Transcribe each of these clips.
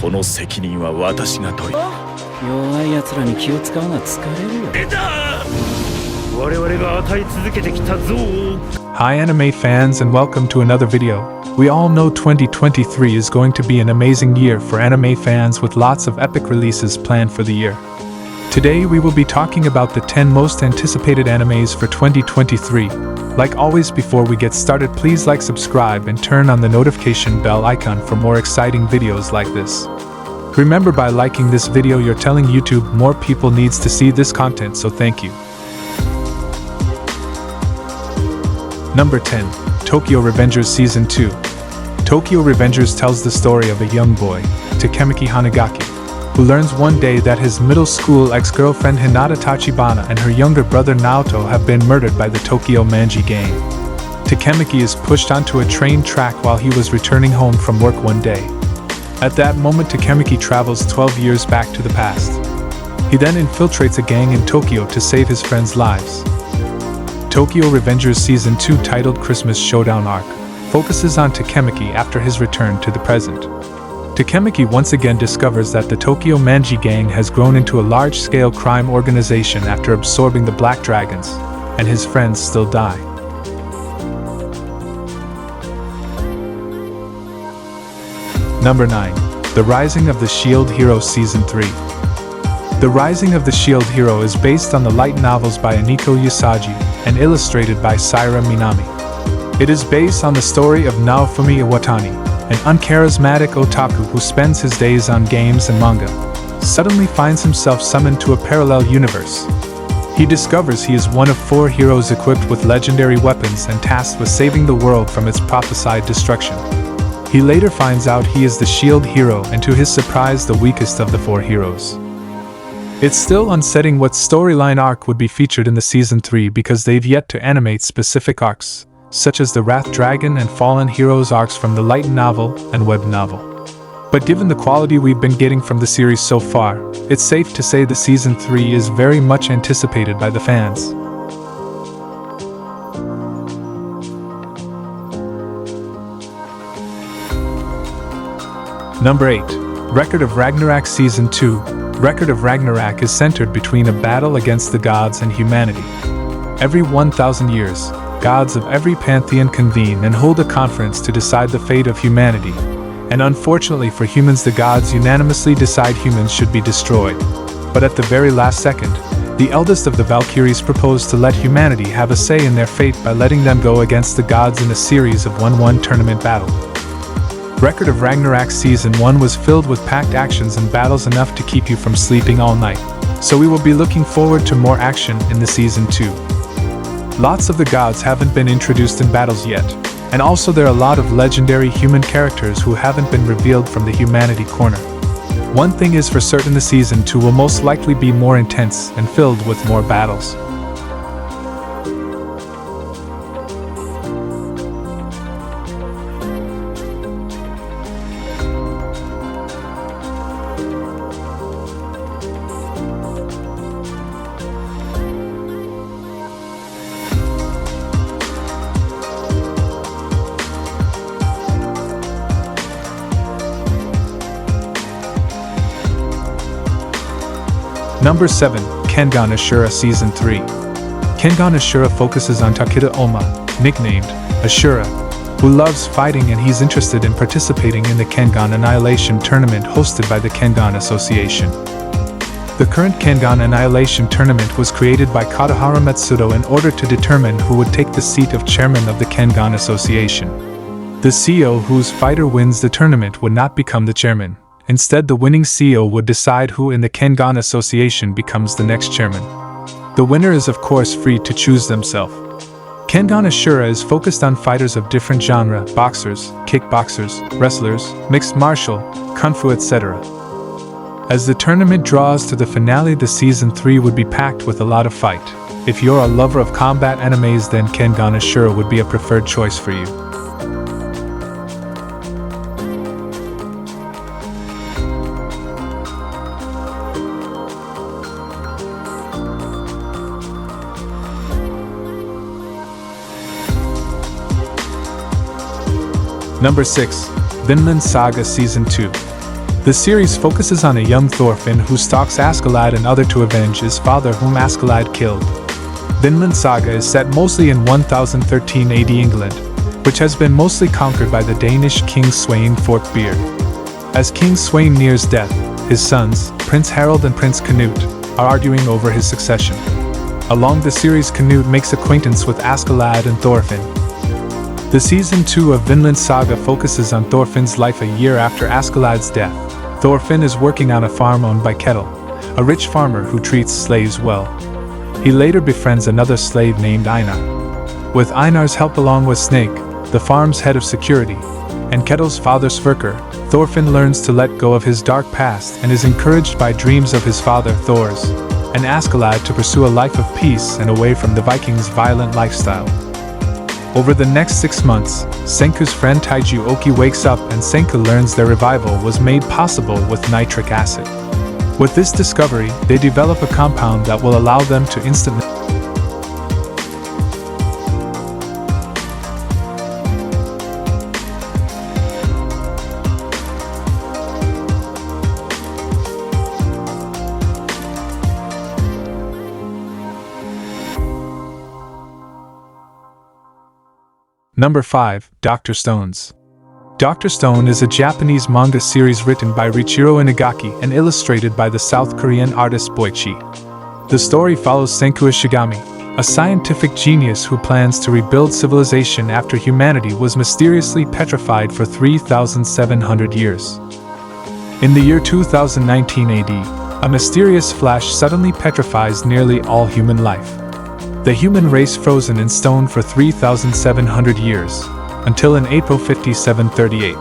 この責任は私が取り。弱い奴らに気を使うのは疲れるよ。出た！我々が与え続けてきた憎悪。 Hi anime fans and welcome to another video. We all know 2023 is going to be an amazing year for anime fans with lots of epic releases planned for the year. Today we will be talking about the 10 most anticipated animes for 2023. Like always, before we get started, please like, subscribe and turn on the notification bell icon for more exciting videos like this. Remember, by liking this video you're telling YouTube more people needs to see this content, so thank you. Number 10. Tokyo Revengers Season 2. Tokyo Revengers tells the story of a young boy, Takemaki Hanagaki, who learns one day that his middle school ex-girlfriend Hinata Tachibana and her younger brother Naoto have been murdered by the Tokyo Manji gang. Takemaki is pushed onto a train track while he was returning home from work one day. At that moment, Takemaki travels 12 years back to the past. He then infiltrates a gang in Tokyo to save his friends' lives. Tokyo Revengers Season 2, titled Christmas Showdown Arc, focuses on Takemaki after his return to the present. Takemaki once again discovers that the Tokyo Manji gang has grown into a large-scale crime organization after absorbing the Black Dragons, and his friends still die. Number 9. The Rising of the Shield Hero Season 3. The Rising of the Shield Hero is based on the light novels by Aniko Usagi and illustrated by Saira Minami. It is based on the story of Naofumi Iwatani, an uncharismatic otaku who spends his days on games and manga. Suddenly finds himself summoned to a parallel universe. He discovers he is one of 4 heroes equipped with legendary weapons and tasked with saving the world from its prophesied destruction. He later finds out he is the Shield Hero and, to his surprise, the weakest of the 4 heroes. It's still unsettled what storyline arc would be featured in the Season 3 because they've yet to animate specific arcs, such as the Wrath Dragon and Fallen Heroes arcs from the light novel and web novel. But given the quality we've been getting from the series so far, it's safe to say the Season 3 is very much anticipated by the fans. Number 8. Record of Ragnarok Season 2. Record of Ragnarok is centered between a battle against the gods and humanity. Every 1,000 years, gods of every pantheon convene and hold a conference to decide the fate of humanity. And unfortunately for humans, the gods unanimously decide humans should be destroyed. But at the very last second, the eldest of the Valkyries propose to let humanity have a say in their fate by letting them go against the gods in a series of 1-1 tournament battle. Record of Ragnarok Season 1 was filled with packed actions and battles enough to keep you from sleeping all night. So we will be looking forward to more action in the Season 2. Lots of the gods haven't been introduced in battles yet, and also there are a lot of legendary human characters who haven't been revealed from the humanity corner. One thing is for certain, the Season 2 will most likely be more intense and filled with more battles. Number 7. Kengan Ashura Season 3. Kengan Ashura focuses on Takeda Oma, nicknamed Ashura, who loves fighting and he's interested in participating in the Kengan Annihilation Tournament hosted by the Kengan Association. The current Kengan Annihilation Tournament was created by Katahara Matsudo in order to determine who would take the seat of chairman of the Kengan Association. The CEO whose fighter wins the tournament would not become the chairman. Instead, the winning CEO would decide who in the Kengan Association becomes the next chairman. The winner is of course free to choose themselves. Kengan Ashura is focused on fighters of different genre, boxers, kickboxers, wrestlers, mixed martial, kung fu, etc. As the tournament draws to the finale, the Season 3 would be packed with a lot of fight. If you're a lover of combat animes, then Kengan Ashura would be a preferred choice for you. Number 6. Vinland Saga Season 2. The series focuses on a young Thorfinn who stalks Askeladd and other to avenge his father whom Askeladd killed. Vinland Saga is set mostly in 1013 AD England, which has been mostly conquered by the Danish King Sweyn Forkbeard. As King Sweyn nears death, his sons, Prince Harald and Prince Canute, are arguing over his succession. Along the series, Canute makes acquaintance with Askeladd and Thorfinn. The season 2 of Vinland Saga focuses on Thorfinn's life a year after Askeladd's death. Thorfinn is working on a farm owned by Ketil, a rich farmer who treats slaves well. He later befriends another slave named Einar. With Einar's help along with Snake, the farm's head of security, and Ketil's father Sverker, Thorfinn learns to let go of his dark past and is encouraged by dreams of his father Thor's, and Askeladd to pursue a life of peace and away from the Vikings' violent lifestyle. Over the next 6 months, Senku's friend Taiju Oki wakes up and Senku learns their revival was made possible with nitric acid. With this discovery, they develop a compound that will allow them to instantly Number 5. Dr. Stones. Dr. Stone is a Japanese manga series written by Richiro Inagaki and illustrated by the South Korean artist Boichi. The story follows Senku Ishigami, a scientific genius who plans to rebuild civilization after humanity was mysteriously petrified for 3,700 years. In the year 2019 AD, a mysterious flash suddenly petrifies nearly all human life. The human race frozen in stone for 3,700 years, until in April 5738,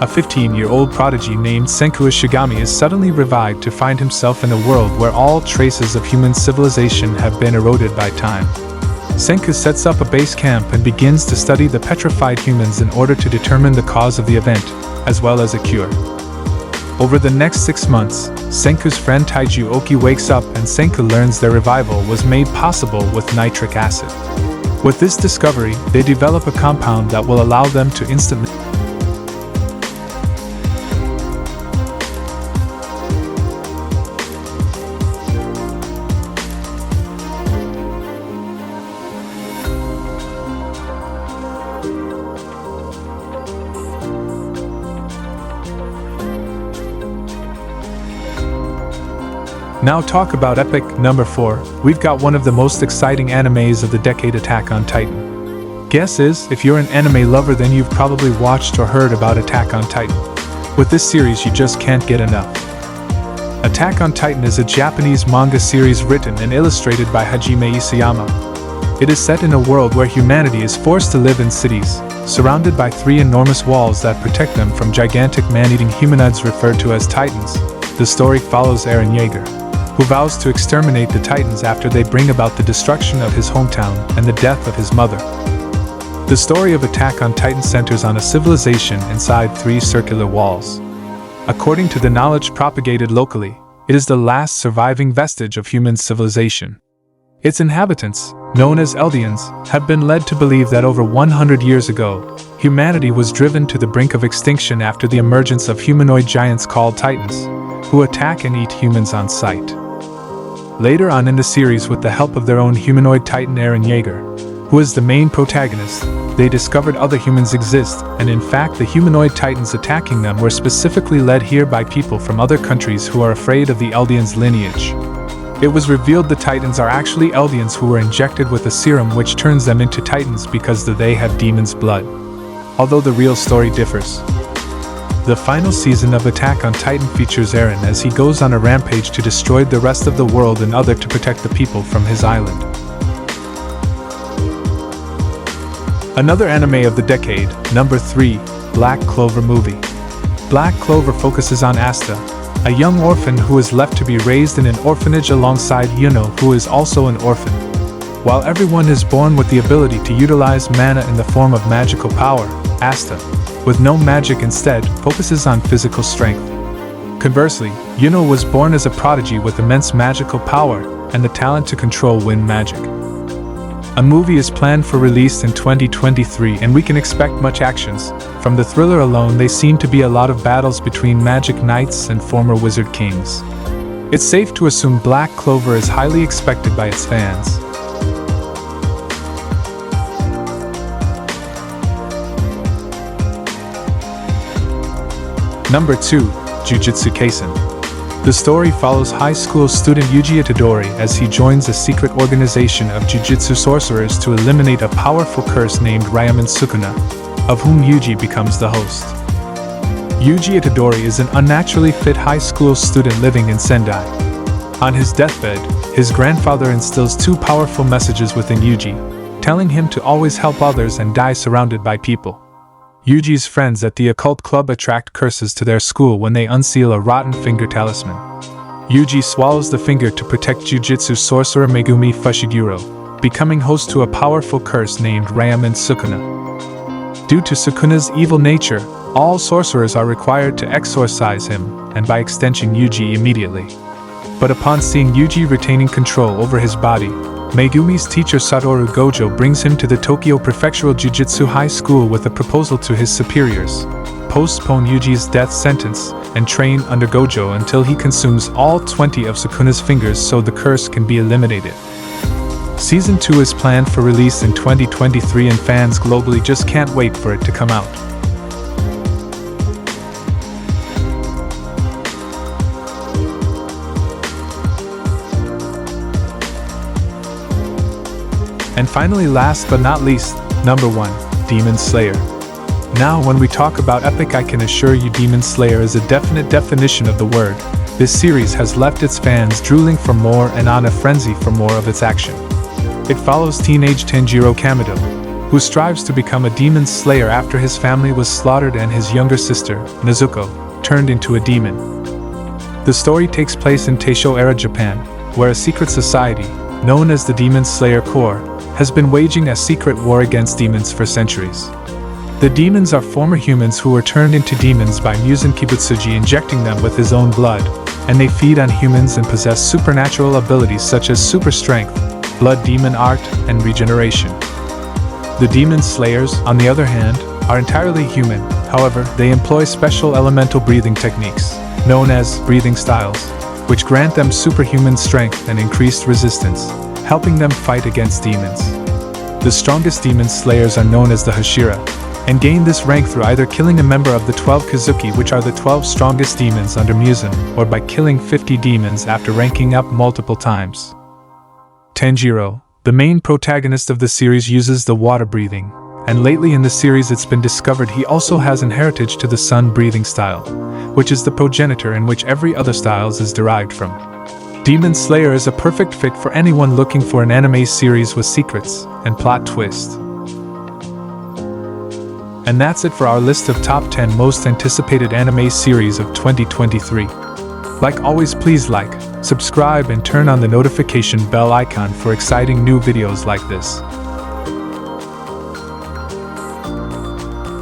a 15-year-old prodigy named Senku Ishigami is suddenly revived to find himself in a world where all traces of human civilization have been eroded by time. Senku sets up a base camp and begins to study the petrified humans in order to determine the cause of the event, as well as a cure. Over the next 6 months, Senku's friend Taiju Oki wakes up and Senku learns their revival was made possible with nitric acid. With this discovery, they develop a compound that will allow them to instantly Now talk about epic. Number 4, we've got one of the most exciting animes of the decade, Attack on Titan. Guess is, if you're an anime lover then you've probably watched or heard about Attack on Titan. With this series you just can't get enough. Attack on Titan is a Japanese manga series written and illustrated by Hajime Isayama. It is set in a world where humanity is forced to live in cities, surrounded by 3 enormous walls that protect them from gigantic man-eating humanoids referred to as Titans. The story follows Eren Yeager, who vows to exterminate the Titans after they bring about the destruction of his hometown and the death of his mother. The story of Attack on Titan centers on a civilization inside 3 circular walls. According to the knowledge propagated locally, it is the last surviving vestige of human civilization. Its inhabitants, known as Eldians, have been led to believe that over 100 years ago, humanity was driven to the brink of extinction after the emergence of humanoid giants called Titans, who attack and eat humans on sight. Later on in the series, with the help of their own humanoid titan Eren Yeager, who is the main protagonist, they discovered other humans exist, and in fact the humanoid titans attacking them were specifically led here by people from other countries who are afraid of the Eldians' lineage. It was revealed the Titans are actually Eldians who were injected with a serum which turns them into Titans because they have demon's blood. Although the real story differs. The final season of Attack on Titan features Eren as he goes on a rampage to destroy the rest of the world and other to protect the people from his island. Another anime of the decade, number 3, Black Clover movie. Black Clover focuses on Asta, a young orphan who is left to be raised in an orphanage alongside Yuno, who is also an orphan. While everyone is born with the ability to utilize mana in the form of magical power, Asta, with no magic, instead focuses on physical strength. Conversely, Yuno was born as a prodigy with immense magical power and the talent to control wind magic. A movie is planned for release in 2023 and we can expect much actions. From the thriller alone, they seem to be a lot of battles between magic knights and former wizard kings. It's safe to assume Black Clover is highly expected by its fans. Number 2. Jujutsu Kaisen. The story follows high school student Yuji Itadori as he joins a secret organization of jujutsu sorcerers to eliminate a powerful curse named Ryaman Sukuna, of whom Yuji becomes the host. Yuji Itadori is an unnaturally fit high school student living in Sendai. On his deathbed, his grandfather instills 2 powerful messages within Yuji, telling him to always help others and die surrounded by people. Yuji's friends at the occult club attract curses to their school when they unseal a rotten finger talisman. Yuji swallows the finger to protect jujutsu sorcerer Megumi Fushiguro, becoming host to a powerful curse named Ryaman Sukuna. Due to Sukuna's evil nature, all sorcerers are required to exorcise him, and by extension Yuji immediately. But upon seeing Yuji retaining control over his body, Megumi's teacher Satoru Gojo brings him to the Tokyo Prefectural Jujutsu High School with a proposal to his superiors: postpone Yuji's death sentence and train under Gojo until he consumes all 20 of Sukuna's fingers so the curse can be eliminated. Season 2 is planned for release in 2023 and fans globally just can't wait for it to come out. And finally, last but not least, number 1, Demon Slayer. Now, when we talk about epic, I can assure you Demon Slayer is a definite definition of the word. This series has left its fans drooling for more and on a frenzy for more of its action. It follows teenage Tanjiro Kamado, who strives to become a demon slayer after his family was slaughtered and his younger sister, Nezuko, turned into a demon. The story takes place in Taisho-era Japan, where a secret society, known as the Demon Slayer Corps, has been waging a secret war against demons for centuries. The demons are former humans who were turned into demons by Muzan Kibutsuji injecting them with his own blood, and they feed on humans and possess supernatural abilities such as super strength, blood demon art, and regeneration. The demon slayers, on the other hand, are entirely human. However, they employ special elemental breathing techniques, known as breathing styles, which grant them superhuman strength and increased resistance, helping them fight against demons. The strongest demon slayers are known as the Hashira, and gain this rank through either killing a member of the 12 Kazuki, which are the 12 strongest demons under Muzan, or by killing 50 demons after ranking up multiple times. Tanjiro, the main protagonist of the series, uses the water breathing, and lately in the series it's been discovered he also has an heritage to the sun breathing style, which is the progenitor in which every other styles is derived from. Demon Slayer is a perfect fit for anyone looking for an anime series with secrets and plot twists. And that's it for our list of top 10 most anticipated anime series of 2023. Like always, please like, subscribe and turn on the notification bell icon for exciting new videos like this.